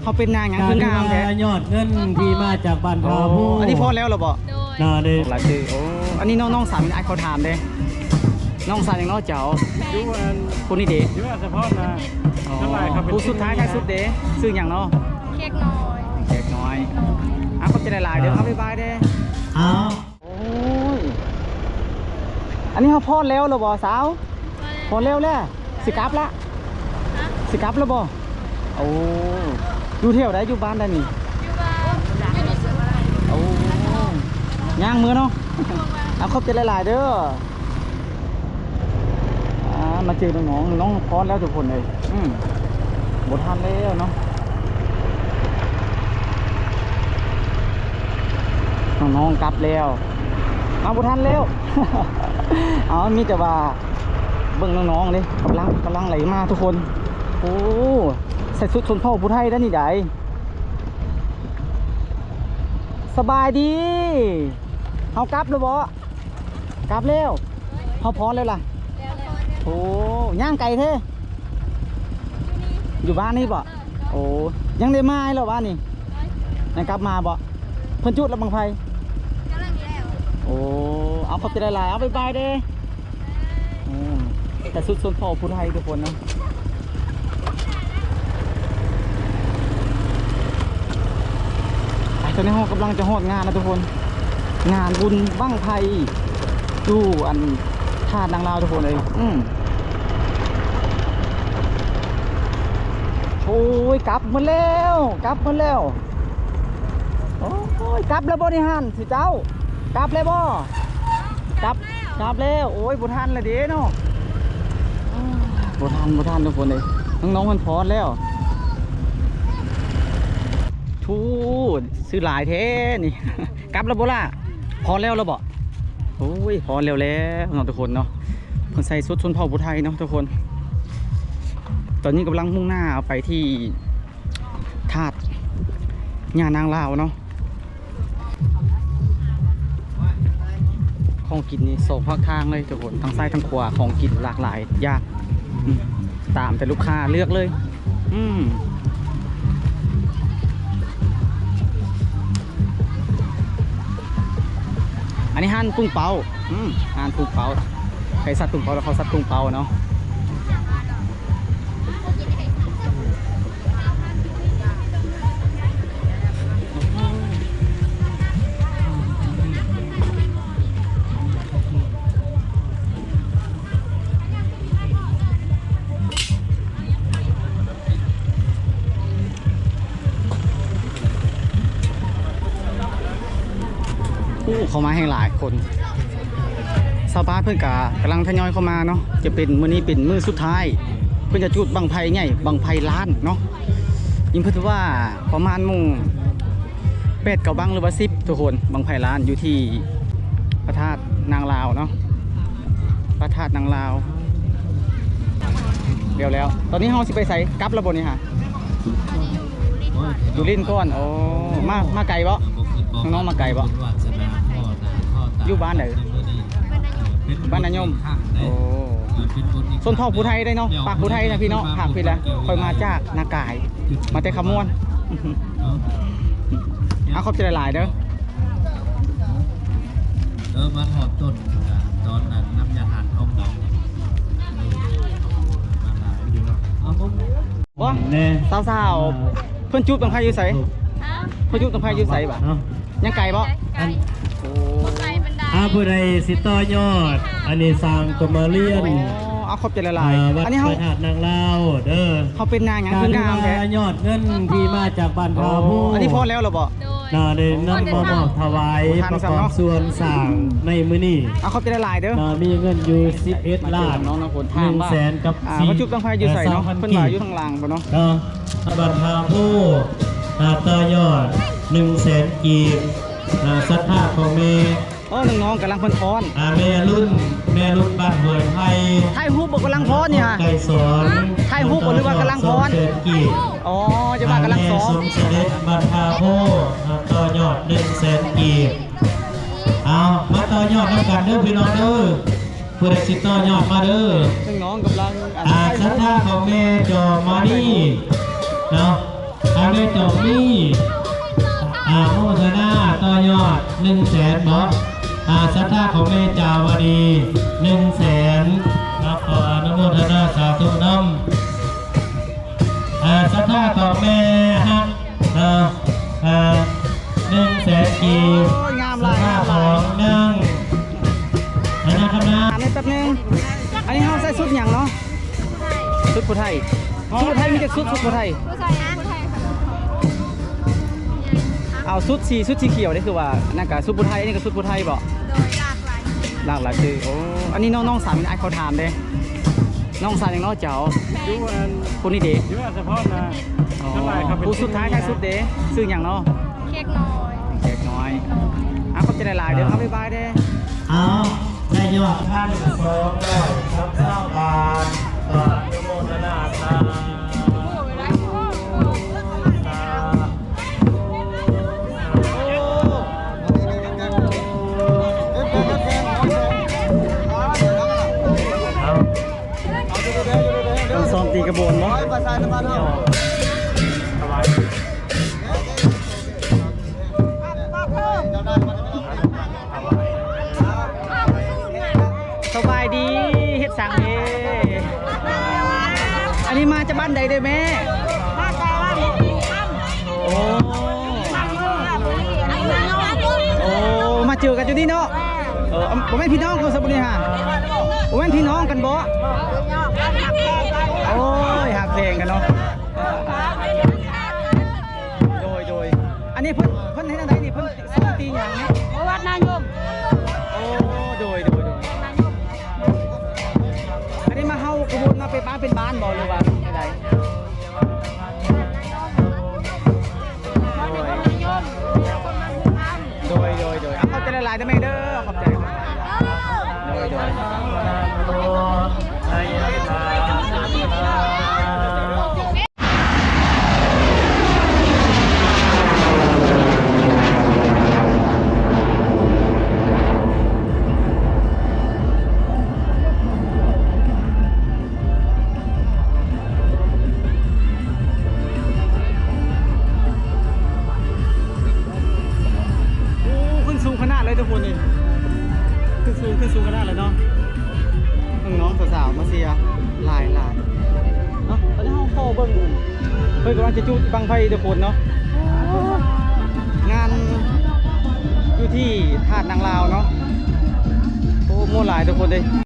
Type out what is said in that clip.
เขาเป็นนางอย่างคืองามแท้ยอดเงินที่มาจากบ้านเราอันนี้พอแล้วหรอบ่น่าเด้หลายชื่อโอ้อันนี้น้องสาวไอ้เขาถามเด้น้องสาวอย่างน้องเจ้าคนนี้เด้อยู่เฉพาะนะผู้สุดท้ายใครสุดเด้ซื้ออย่างเนาะเค้กน้อยเค้กน้อยเขาจะได้หลายเดี๋ยวเขาไปบายเด้โอ้ยอันนี้เขาพอแล้วหรอบ่สาวพอแล้วแหละสิกลับละสิกลับแล้วบ่โอ้อยู่เที่ยวได้อยู่บ้านได้นี่โอ้ย่างมือเนาะเอาครบจะหลายๆเด้อมาเจอน้องพร้อมแล้วทุกคนเลยหมดทันแล้วเนาะน้องกลับแล้วเอาหมดทันแล้วเอามีแต่ว่าเบิ่งน้องๆเลยกำลังไหลมาทุกคนโอ้ใส่ชุดชนเผ่าผู้ไทยได้นี่ได้สบายดีเขากลับแล้วบ่กลับแล้วเขาพร้อมแล้วล่ะโอ้ย่างไก่เท่อยู่บ้านนี่บ่โอ้ยังได้มาหรอบ้านนี่ยังกลับมาบ่เพิ่นจุดแล้วบังไฟโอ้เอาเขาจะได้หลายเอาไปบายเด้แต่สุดชนเผ่าผู้ไทยทุกคนนะตอนนี้เรากำลังจะโหดงานนะทุกคนงานบุญบั้งไฟดูอันธาตุนางลาวทุกคนเลยโอ้ยกลับมาแล้วโอ้ยกลับแล้วบ่นี่ฮันสิเจ้ากลับแล้วบ่กลับแล้วโอ้ยบุทันเลยเด้เนาะบุทันทุกคนเลยน้องมันพร้อมแล้วทูซื้อหลายเท่นี่กลับแล้วบ่ล่ะพอแล้วบ่โอ้ยพอแล้วน้องทุกคนเนาะคนใส่ชุดชนเผ่าผู้ไทยเนาะทุกคนตอนนี้กำลังมุ่งหน้าเอาไปที่ธาตุญานางลาวเนาะของกินนี่ส่งภาคทางเลยทุกคนทั้งซ้ายทั้งขวาของกินหลากหลายยากตามแต่ลูกค้าเลือกเลยอันนี้ห่านตุ้งเปาห่านตุ้งเปาใครซัดตุ้งเปาแล้วเขาซัดตุ้งเปาเนาะเขามาให้หลายคนชาวบ้านเพื่อนกำลังทยอยเข้ามาเนาะจะเป็นมื้อนี้เป็นมื้อสุดท้ายเพื่อนจะจุดบังไฟใหญ่บังไฟล้านเนาะยิ่งเพื่อนว่าประมาณมุ่ง8 9บังหรือว่า10ทุกคนบังไฟล้านอยู่ที่พระธาตุนางลาวเนาะพระธาตุนางลาวเดี๋ยวแล้วตอนนี้เฮาสิไปใส่กลับแล้วบ่นี่ฮะอยู่ลิ้นก้อนโอ้มาไกลบ่น้องมาไกลบ่อยู่บ้านไหนบ้านนายมโอ้ส่วนพ่อผู้ไทยได้เนาะปากผู้ไทยนะพี่เนาะผักพี่แล้วคอยมาจากนากายมาแต่ขมวนเอาขอบใจหลายเด้อมาถอดต้นตอนนั้นน้ำยาทานห้องน้องบ่สาวเพื่อนจุดตรงไผ่อยู่ใส่เพื่อนจุดตรงไผ่อยู่ใส่บ่ยังไก่บ่ผู้ใดสิต่อยอดอันนี้สร้างตัวมาเลียนเอาครบใจละลายอันนี้เขาถาดนางลาวเด้อเขาเป็นนางอย่างคืองามแท้ยอดเงินที่มาจากบ้านเราอันนี้พอแล้วหรอบ่น่าได้นำมอบถวายประกอบส่วนสร้างในมื้อนี้เอาครบใจละลายเด้อมีเงินอยู่11 ล้าน100,000กับ4จุดต้องไฟอยู่ใส่เนาะเพิ่นว่าอยู่ข้างล่างบ่เนาะบัตรทางผู้ต่อยอด100,000 กีบศรัทธาของเมน้องกำลังพอนแม่รุ่นบ้านเบือนไทยไทยฮุบบอกกำลังพอนเนี่ยไก่สอนไทยฮุบหรือว่ากำลังพอนอ๋อจะว่ากำลังสอนสมเสด็จบัตรทาโพต่อยอด100,000 กีบเอามาต่อยอดแล้วกันเด้อพี่น้องเด้อผู้ใดสิต่อยอดมาเด้อน้องกำลังศรัทธาของแม่จอมานี่เนาะ อาเมจงนี่โมทนาต่อยอด100,000บอกศรัทธาของแม่จาวดี100,000ครับขออนุโมทนาสาธุน้ำศรัทธาของแม่ฮัก100,000 กีบ โอ้ยงาม ศ ห รั ลา ท ย ธาง าม ข ห อ ลาย งนะครับนะ อันนี้แป๊บนึงอันนี้เฮาใส่ชุดหยังเนาะชุดผู้ไทยชุดผู้ไทยมีแต่ชุดผู้ไทย ผู้ชายนะผู้ชายค่ะ เอาชุดสีเขียวนี่คือว่านั่นก็ชุดผู้ไทยอันนี้ก็ชุดผู้ไทยบ่ โดยหลากหลายหลากหลายคือโอ้อันนี้น้องสาวมีไอ้เขาถามเด้น้องสาวอย่างน้อยเจ้าคนนี้เด้ อยู่อันเฉพาะนะ อ๋อ เท่าไหร่ครับ ผู้สุดท้ายท้ายสุดเด้ซื้ออย่างเนาะ เค้กน้อย เด็กน้อยอ่ะขอบใจหลายๆเด้อครับบ๊ายบายเด้อ เอาได้ยอดท่าน200ครับเจ้าบาทต่ออนุโมทนาสาต้องซ้อมตีกระบวนบ่ สบายดีเฮ็ดสังเด้อันนี้มาจากบ้านใดเด้อแม่ มาแต่ว่ามีข้าม โอ้ ข้ามมืออันนี้น้อย โอ้มาเจอกันอยู่นี่เนาะผมเป็นพี่น้องกันสมุนีฮะผมเป็นพี่น้องกันบ่โอ้ยหักเพลงกันเนาะโดยอันนี้เพิ่นให้ทางใดนี่เพิ่นสอนตีหยังเนี่ย วัดนายม โอ้โดยอันนี้มาเฮากระบวนมาเป็นบ้านบ่หรือว่าใดโดยเอาเข้าใจหลายๆได้ไหมเด้อขอบใจโดย โอ้ขึ้นสูงขนาดเลยทุกคนนี่ขึ้นสูงขนาดเลยเนาะน้องๆสาวๆมาเสียหลายเนาะตอนนี้เขาเข้าเบิ่งเพิ่นกำลังจะจุดบังไฟทุกคนเนาะงานอยู่ที่ธาตุนางลาวเนาะโอ้โหหลายทุกคนเลย